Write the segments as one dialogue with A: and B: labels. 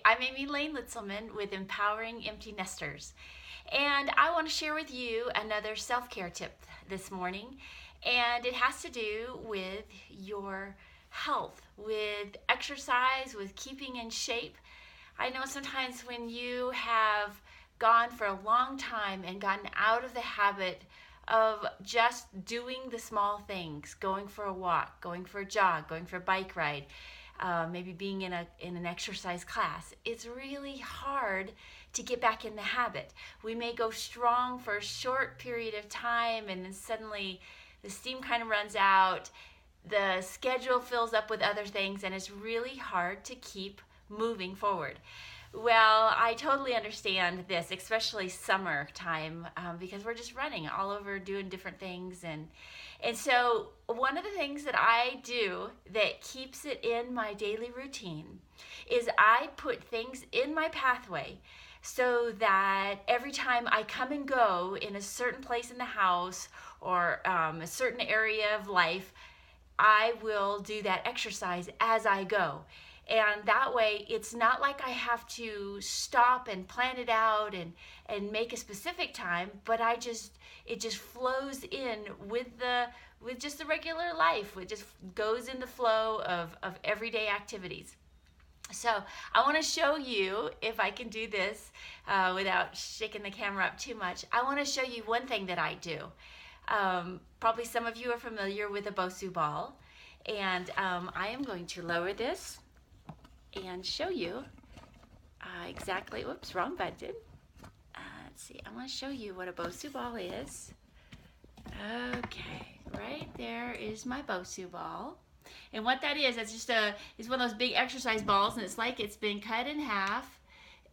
A: I'm Amy Lane Litzelman with Empowering Empty Nesters, and I want to share with you another self-care tip this morning, and it has to do with your health, with exercise, with keeping in shape. I know sometimes when you have gone for a long time and gotten out of the habit of just doing the small things, going for a walk, going for a jog, going for a bike ride, maybe being in an exercise class, it's really hard to get back in the habit. We may go strong for a short period of time and then suddenly the steam kind of runs out, the schedule fills up with other things, and it's really hard to keep moving forward. Well, I totally understand this, especially summertime, because we're just running all over doing different things. And so one of the things that I do that keeps it in my daily routine is I put things in my pathway so that every time I come and go in a certain place in the house or a certain area of life, I will do that exercise as I go. And that way, it's not like I have to stop and plan it out and make a specific time, but it just flows in with just the regular life. It just goes in the flow of everyday activities. So I want to show you, if I can do this without shaking the camera up too much, I want to show you one thing that I do. Probably some of you are familiar with a BOSU ball, and I am going to lower this and show you exactly, whoops, wrong button. Let's see, I want to show you what a BOSU ball is. Okay, right there is my BOSU ball. And what that is, it's one of those big exercise balls, and it's like it's been cut in half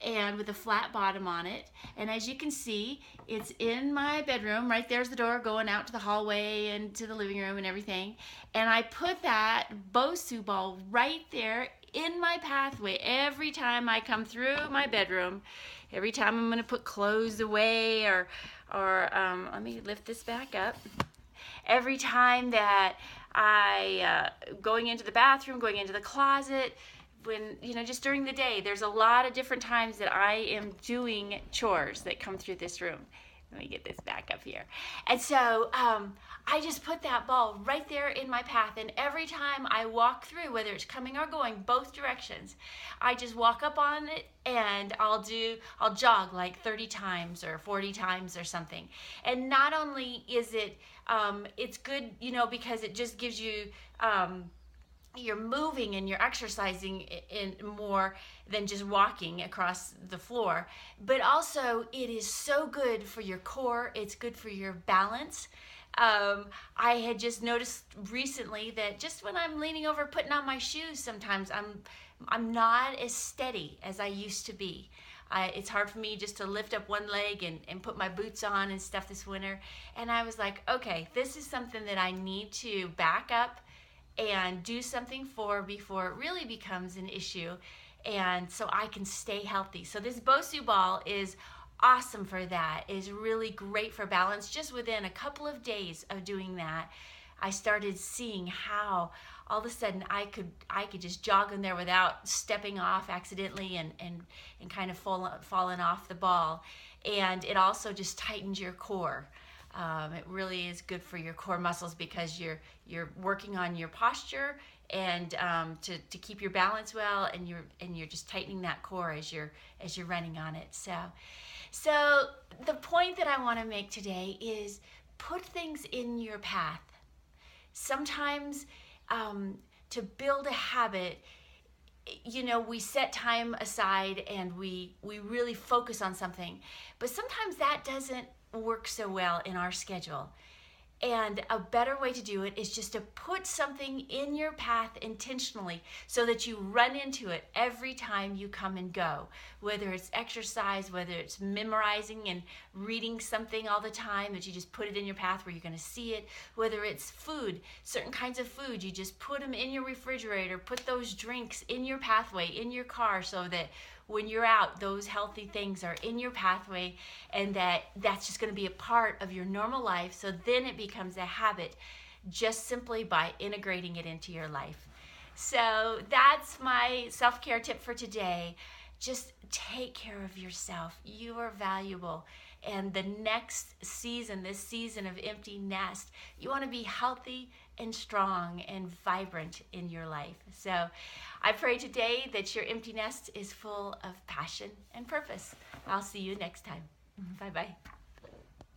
A: and with a flat bottom on it. And as you can see, it's in my bedroom. Right there's the door going out to the hallway and to the living room and everything. And I put that BOSU ball right there in my pathway every time I come through my bedroom, every time I'm going to put clothes away or let me lift this back up. Every time that I going into the bathroom, going into the closet, when, just during the day, there's a lot of different times that I am doing chores that come through this room. Let me get this back up here. And so I just put that ball right there in my path, and every time I walk through, whether it's coming or going, both directions, I just walk up on it and I'll jog like 30 times or 40 times or something. And not only is it, it's good, because it just gives you, you're moving and you're exercising in more than just walking across the floor, but also it is so good for your core. It's good for your balance. I had just noticed recently that just when I'm leaning over putting on my shoes, sometimes I'm not as steady as I used to be. It's hard for me just to lift up one leg and put my boots on and stuff this winter. And I was like, okay, this is something that I need to back up and do something for before it really becomes an issue, and so I can stay healthy. So this BOSU ball is awesome for that. It is really great for balance. Just within a couple of days of doing that, I started seeing how all of a sudden I could just jog in there without stepping off accidentally and kind of falling off the ball. And it also just tightens your core. It really is good for your core muscles because you're working on your posture and to keep your balance well, and you're just tightening that core as you're running on it. So the point that I want to make today is put things in your path. Sometimes to build a habit, we set time aside and we really focus on something, but sometimes that doesn't work so well in our schedule. And a better way to do it is just to put something in your path intentionally so that you run into it every time you come and go. Whether it's exercise, whether it's memorizing and reading something all the time, that you just put it in your path where you're going to see it. Whether it's food, certain kinds of food, you just put them in your refrigerator, put those drinks in your pathway, in your car, so that when you're out, those healthy things are in your pathway, and that's just going to be a part of your normal life. So then it becomes a habit just simply by integrating it into your life. So that's my self-care tip for today. just take care of yourself. You are valuable. And the next season, this season of empty nest, you want to be healthy and strong and vibrant in your life. So I pray today that your empty nest is full of passion and purpose. I'll see you next time. Bye-bye.